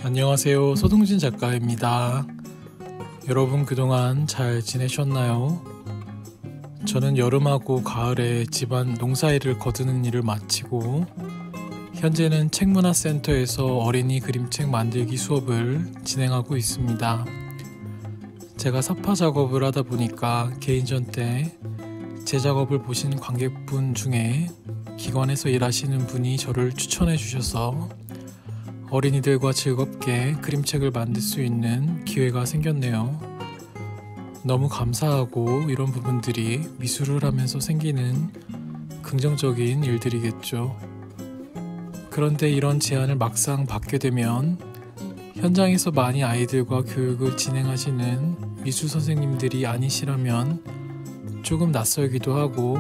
안녕하세요. 서동진 작가입니다. 여러분 그동안 잘 지내셨나요? 저는 여름하고 가을에 집안 농사일을 거두는 일을 마치고 현재는 책문화센터에서 어린이 그림책 만들기 수업을 진행하고 있습니다. 제가 삽화 작업을 하다 보니까 개인전 때 제 작업을 보신 관객분 중에 기관에서 일하시는 분이 저를 추천해 주셔서 어린이들과 즐겁게 그림책을 만들 수 있는 기회가 생겼네요. 너무 감사하고 이런 부분들이 미술을 하면서 생기는 긍정적인 일들이겠죠. 그런데 이런 제안을 막상 받게 되면 현장에서 많이 아이들과 교육을 진행하시는 미술 선생님들이 아니시라면 조금 낯설기도 하고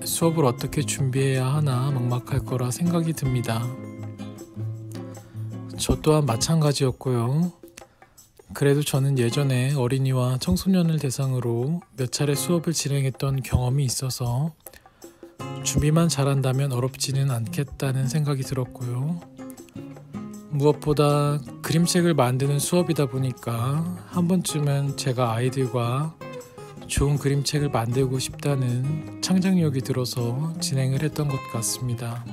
수업을 어떻게 준비해야 하나 막막할 거라 생각이 듭니다. 저 또한 마찬가지였고요. 그래도 저는 예전에 어린이와 청소년을 대상으로 몇 차례 수업을 진행했던 경험이 있어서 준비만 잘한다면 어렵지는 않겠다는 생각이 들었고요. 무엇보다 그림책을 만드는 수업이다 보니까 한 번쯤은 제가 아이들과 좋은 그림책을 만들고 싶다는 창작력이 들어서 진행을 했던 것 같습니다.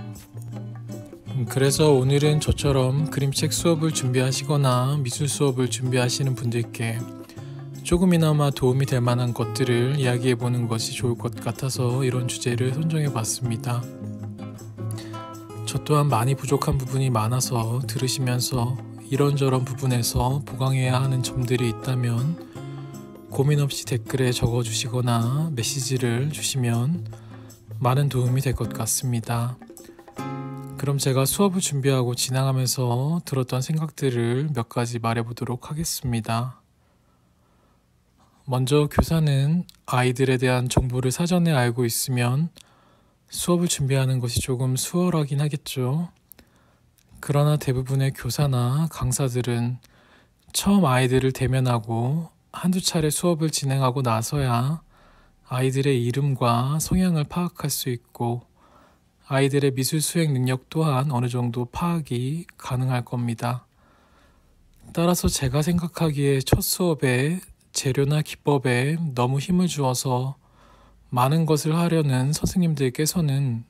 그래서 오늘은 저처럼 그림책 수업을 준비하시거나 미술 수업을 준비하시는 분들께 조금이나마 도움이 될 만한 것들을 이야기해 보는 것이 좋을 것 같아서 이런 주제를 선정해 봤습니다. 저 또한 많이 부족한 부분이 많아서 들으시면서 이런저런 부분에서 보강해야 하는 점들이 있다면 고민 없이 댓글에 적어주시거나 메시지를 주시면 많은 도움이 될 것 같습니다. 그럼 제가 수업을 준비하고 진행하면서 들었던 생각들을 몇 가지 말해보도록 하겠습니다. 먼저 교사는 아이들에 대한 정보를 사전에 알고 있으면 수업을 준비하는 것이 조금 수월하긴 하겠죠. 그러나 대부분의 교사나 강사들은 처음 아이들을 대면하고 한두 차례 수업을 진행하고 나서야 아이들의 이름과 성향을 파악할 수 있고 아이들의 미술 수행 능력 또한 어느 정도 파악이 가능할 겁니다. 따라서 제가 생각하기에 첫 수업에 재료나 기법에 너무 힘을 주어서 많은 것을 하려는 선생님들께서는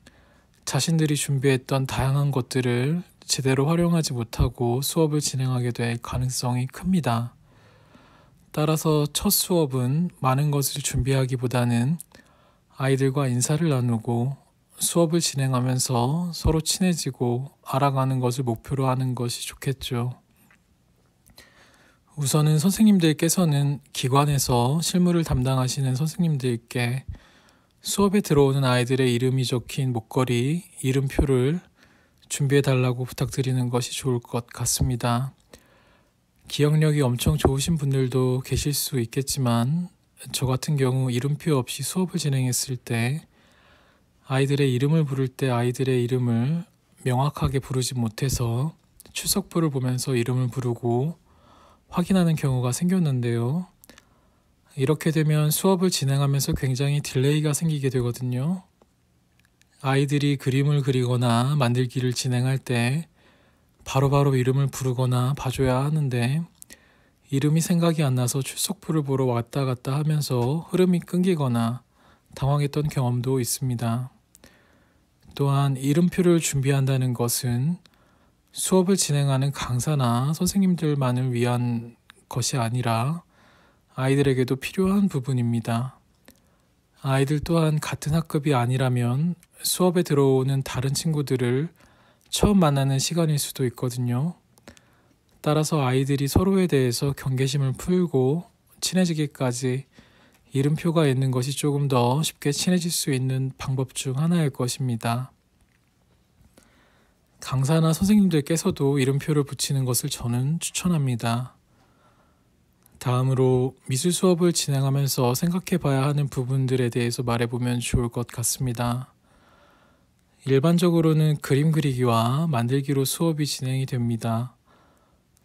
자신들이 준비했던 다양한 것들을 제대로 활용하지 못하고 수업을 진행하게 될 가능성이 큽니다. 따라서 첫 수업은 많은 것을 준비하기보다는 아이들과 인사를 나누고 수업을 진행하면서 서로 친해지고 알아가는 것을 목표로 하는 것이 좋겠죠. 우선은 선생님들께서는 기관에서 실무를 담당하시는 선생님들께 수업에 들어오는 아이들의 이름이 적힌 목걸이, 이름표를 준비해달라고 부탁드리는 것이 좋을 것 같습니다. 기억력이 엄청 좋으신 분들도 계실 수 있겠지만 저 같은 경우 이름표 없이 수업을 진행했을 때 아이들의 이름을 부를 때 아이들의 이름을 명확하게 부르지 못해서 출석부를 보면서 이름을 부르고 확인하는 경우가 생겼는데요. 이렇게 되면 수업을 진행하면서 굉장히 딜레이가 생기게 되거든요. 아이들이 그림을 그리거나 만들기를 진행할 때 바로바로 이름을 부르거나 봐줘야 하는데 이름이 생각이 안 나서 출석부를 보러 왔다 갔다 하면서 흐름이 끊기거나 당황했던 경험도 있습니다. 또한 이름표를 준비한다는 것은 수업을 진행하는 강사나 선생님들만을 위한 것이 아니라 아이들에게도 필요한 부분입니다. 아이들 또한 같은 학급이 아니라면 수업에 들어오는 다른 친구들을 처음 만나는 시간일 수도 있거든요. 따라서 아이들이 서로에 대해서 경계심을 풀고 친해지기까지 이름표가 있는 것이 조금 더 쉽게 친해질 수 있는 방법 중 하나일 것입니다. 강사나 선생님들께서도 이름표를 붙이는 것을 저는 추천합니다. 다음으로 미술 수업을 진행하면서 생각해 봐야 하는 부분들에 대해서 말해보면 좋을 것 같습니다. 일반적으로는 그림 그리기와 만들기로 수업이 진행이 됩니다.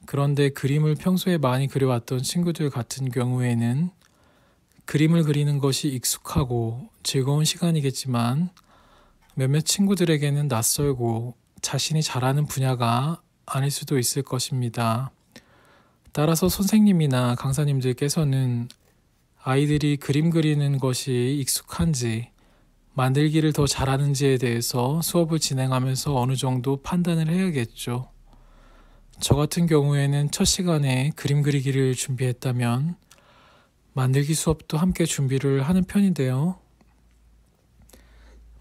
그런데 그림을 평소에 많이 그려왔던 친구들 같은 경우에는 그림을 그리는 것이 익숙하고 즐거운 시간이겠지만 몇몇 친구들에게는 낯설고 자신이 잘하는 분야가 아닐 수도 있을 것입니다. 따라서 선생님이나 강사님들께서는 아이들이 그림 그리는 것이 익숙한지 만들기를 더 잘하는지에 대해서 수업을 진행하면서 어느 정도 판단을 해야겠죠. 저 같은 경우에는 첫 시간에 그림 그리기를 준비했다면 만들기 수업도 함께 준비를 하는 편인데요.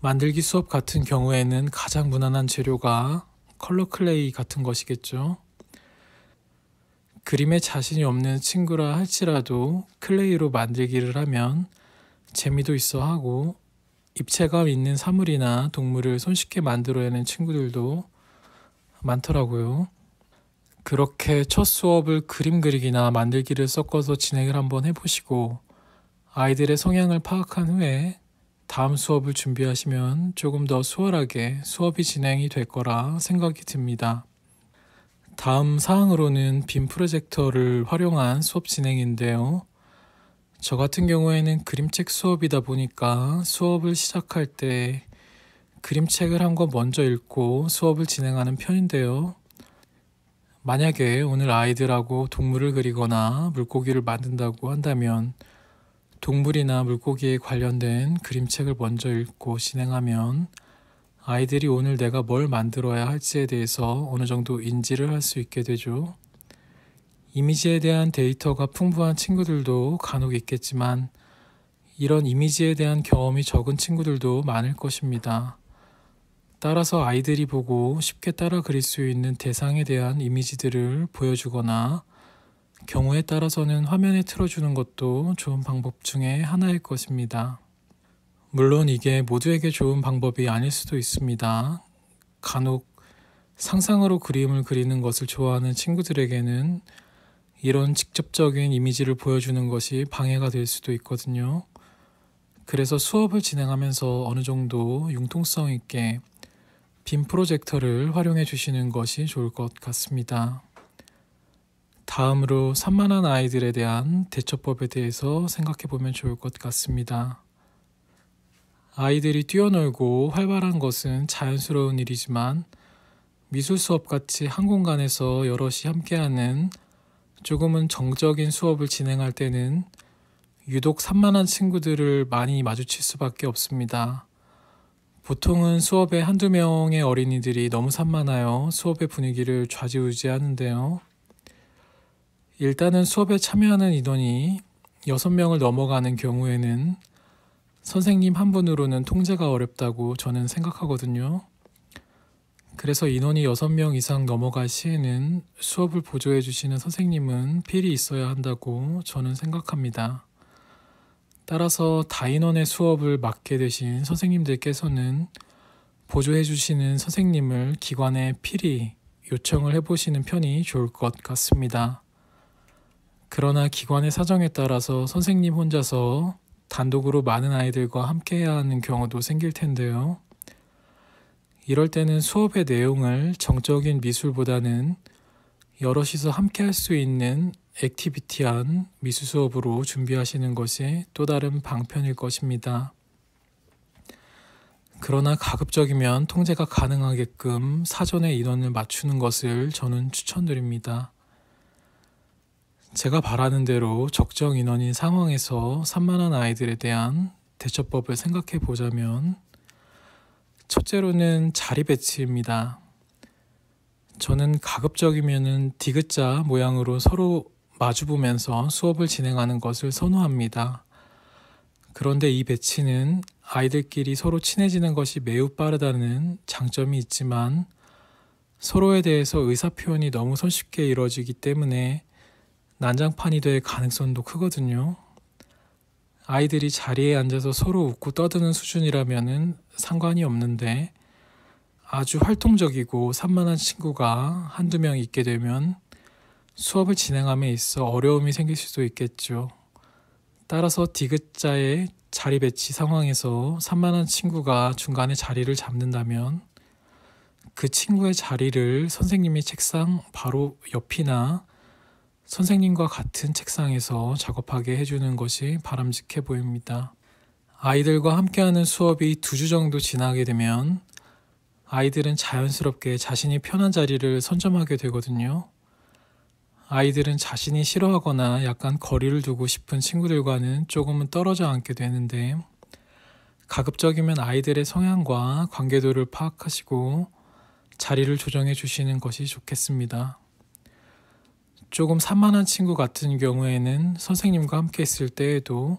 만들기 수업 같은 경우에는 가장 무난한 재료가 컬러 클레이 같은 것이겠죠. 그림에 자신이 없는 친구라 할지라도 클레이로 만들기를 하면 재미도 있어 하고 입체감 있는 사물이나 동물을 손쉽게 만들어내는 친구들도 많더라고요. 그렇게 첫 수업을 그림 그리기나 만들기를 섞어서 진행을 한번 해보시고 아이들의 성향을 파악한 후에 다음 수업을 준비하시면 조금 더 수월하게 수업이 진행이 될 거라 생각이 듭니다. 다음 사항으로는 빔 프로젝터를 활용한 수업 진행인데요. 저 같은 경우에는 그림책 수업이다 보니까 수업을 시작할 때 그림책을 한 권 먼저 읽고 수업을 진행하는 편인데요. 만약에 오늘 아이들하고 동물을 그리거나 물고기를 만든다고 한다면 동물이나 물고기에 관련된 그림책을 먼저 읽고 진행하면 아이들이 오늘 내가 뭘 만들어야 할지에 대해서 어느 정도 인지를 할 수 있게 되죠. 이미지에 대한 데이터가 풍부한 친구들도 간혹 있겠지만 이런 이미지에 대한 경험이 적은 친구들도 많을 것입니다. 따라서 아이들이 보고 쉽게 따라 그릴 수 있는 대상에 대한 이미지들을 보여주거나 경우에 따라서는 화면에 틀어주는 것도 좋은 방법 중에 하나일 것입니다. 물론 이게 모두에게 좋은 방법이 아닐 수도 있습니다. 간혹 상상으로 그림을 그리는 것을 좋아하는 친구들에게는 이런 직접적인 이미지를 보여주는 것이 방해가 될 수도 있거든요. 그래서 수업을 진행하면서 어느 정도 융통성 있게 빔 프로젝터를 활용해 주시는 것이 좋을 것 같습니다. 다음으로 산만한 아이들에 대한 대처법에 대해서 생각해 보면 좋을 것 같습니다. 아이들이 뛰어놀고 활발한 것은 자연스러운 일이지만 미술 수업같이 한 공간에서 여럿이 함께하는 조금은 정적인 수업을 진행할 때는 유독 산만한 친구들을 많이 마주칠 수밖에 없습니다. 보통은 수업에 한두 명의 어린이들이 너무 산만하여 수업의 분위기를 좌지우지하는데요. 일단은 수업에 참여하는 인원이 6명을 넘어가는 경우에는 선생님 한 분으로는 통제가 어렵다고 저는 생각하거든요. 그래서 인원이 6명 이상 넘어갈 시에는 수업을 보조해 주시는 선생님은 필히 있어야 한다고 저는 생각합니다. 따라서 다인원의 수업을 맡게 되신 선생님들께서는 보조해 주시는 선생님을 기관에 필히 요청을 해보시는 편이 좋을 것 같습니다. 그러나 기관의 사정에 따라서 선생님 혼자서 단독으로 많은 아이들과 함께 해야 하는 경우도 생길 텐데요. 이럴 때는 수업의 내용을 정적인 미술보다는 여럿이서 함께 할 수 있는 액티비티한 미술 수업으로 준비하시는 것이 또 다른 방편일 것입니다. 그러나 가급적이면 통제가 가능하게끔 사전에 인원을 맞추는 것을 저는 추천드립니다. 제가 바라는 대로 적정 인원인 상황에서 산만한 아이들에 대한 대처법을 생각해 보자면 첫째로는 자리 배치입니다. 저는 가급적이면 디귿자 모양으로 서로 마주보면서 수업을 진행하는 것을 선호합니다. 그런데 이 배치는 아이들끼리 서로 친해지는 것이 매우 빠르다는 장점이 있지만 서로에 대해서 의사표현이 너무 손쉽게 이루어지기 때문에 난장판이 될 가능성도 크거든요. 아이들이 자리에 앉아서 서로 웃고 떠드는 수준이라면 상관이 없는데 아주 활동적이고 산만한 친구가 한두 명 있게 되면 수업을 진행함에 있어 어려움이 생길 수도 있겠죠. 따라서 디귿자의 자리 배치 상황에서 산만한 친구가 중간에 자리를 잡는다면 그 친구의 자리를 선생님이 책상 바로 옆이나 선생님과 같은 책상에서 작업하게 해주는 것이 바람직해 보입니다. 아이들과 함께하는 수업이 2주 정도 지나게 되면 아이들은 자연스럽게 자신이 편한 자리를 선점하게 되거든요. 아이들은 자신이 싫어하거나 약간 거리를 두고 싶은 친구들과는 조금은 떨어져 앉게 되는데, 가급적이면 아이들의 성향과 관계도를 파악하시고 자리를 조정해 주시는 것이 좋겠습니다. 조금 산만한 친구 같은 경우에는 선생님과 함께 있을 때에도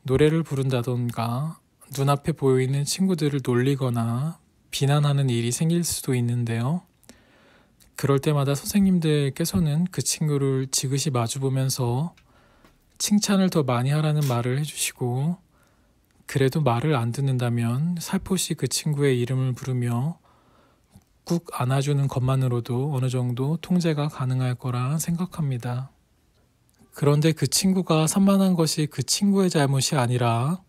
노래를 부른다던가 눈앞에 보이는 친구들을 놀리거나 비난하는 일이 생길 수도 있는데요. 그럴 때마다 선생님들께서는 그 친구를 지그시 마주보면서 칭찬을 더 많이 하라는 말을 해주시고, 그래도 말을 안 듣는다면 살포시 그 친구의 이름을 부르며 꾹 안아주는 것만으로도 어느 정도 통제가 가능할 거라 생각합니다. 그런데 그 친구가 산만한 것이 그 친구의 잘못이 아니라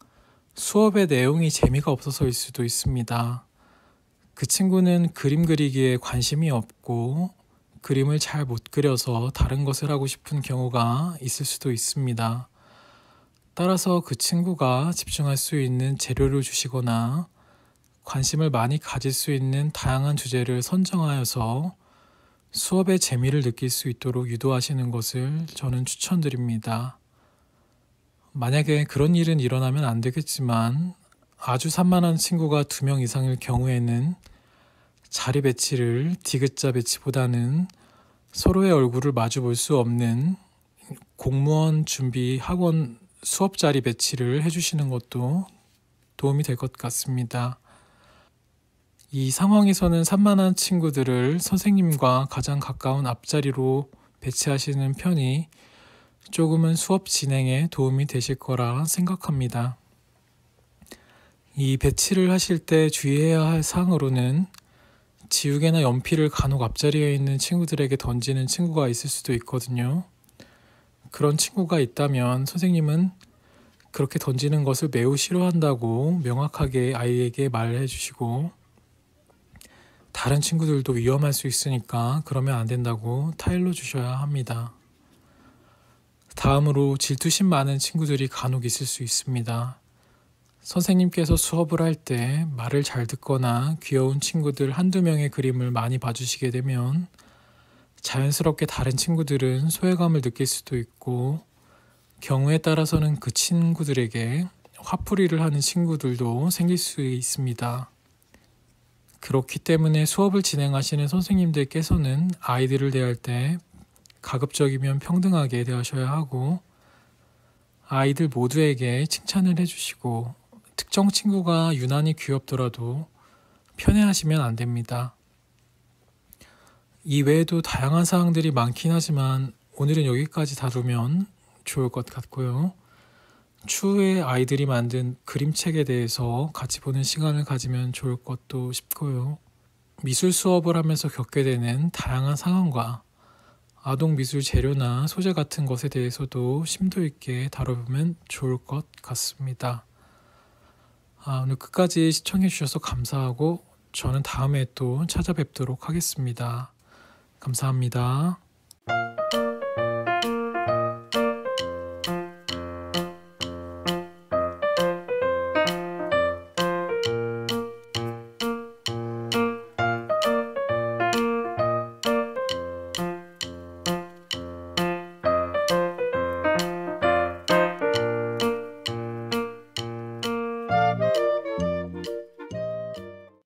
수업의 내용이 재미가 없어서일 수도 있습니다. 그 친구는 그림 그리기에 관심이 없고 그림을 잘 못 그려서 다른 것을 하고 싶은 경우가 있을 수도 있습니다. 따라서 그 친구가 집중할 수 있는 재료를 주시거나 관심을 많이 가질 수 있는 다양한 주제를 선정하여서 수업의 재미를 느낄 수 있도록 유도하시는 것을 저는 추천드립니다. 만약에 그런 일은 일어나면 안 되겠지만, 아주 산만한 친구가 2명 이상일 경우에는 자리 배치를 디귿자 배치보다는 서로의 얼굴을 마주 볼 수 없는 공무원 준비 학원 수업 자리 배치를 해주시는 것도 도움이 될 것 같습니다. 이 상황에서는 산만한 친구들을 선생님과 가장 가까운 앞자리로 배치하시는 편이 조금은 수업 진행에 도움이 되실 거라 생각합니다. 이 배치를 하실 때 주의해야 할 사항으로는, 지우개나 연필을 간혹 앞자리에 있는 친구들에게 던지는 친구가 있을 수도 있거든요. 그런 친구가 있다면 선생님은 그렇게 던지는 것을 매우 싫어한다고 명확하게 아이에게 말해 주시고, 다른 친구들도 위험할 수 있으니까 그러면 안 된다고 타일러 주셔야 합니다. 다음으로 질투심 많은 친구들이 간혹 있을 수 있습니다. 선생님께서 수업을 할 때 말을 잘 듣거나 귀여운 친구들 1-2명의 그림을 많이 봐주시게 되면 자연스럽게 다른 친구들은 소외감을 느낄 수도 있고, 경우에 따라서는 그 친구들에게 화풀이를 하는 친구들도 생길 수 있습니다. 그렇기 때문에 수업을 진행하시는 선생님들께서는 아이들을 대할 때 가급적이면 평등하게 대하셔야 하고, 아이들 모두에게 칭찬을 해주시고, 특정 친구가 유난히 귀엽더라도 편애하시면 안 됩니다. 이 외에도 다양한 사항들이 많긴 하지만 오늘은 여기까지 다루면 좋을 것 같고요. 추후에 아이들이 만든 그림책에 대해서 같이 보는 시간을 가지면 좋을 것도 싶고요. 미술 수업을 하면서 겪게 되는 다양한 상황과 아동 미술 재료나 소재 같은 것에 대해서도 심도 있게 다뤄보면 좋을 것 같습니다. 오늘 끝까지 시청해 주셔서 감사하고, 저는 다음에 또 찾아뵙도록 하겠습니다. 감사합니다.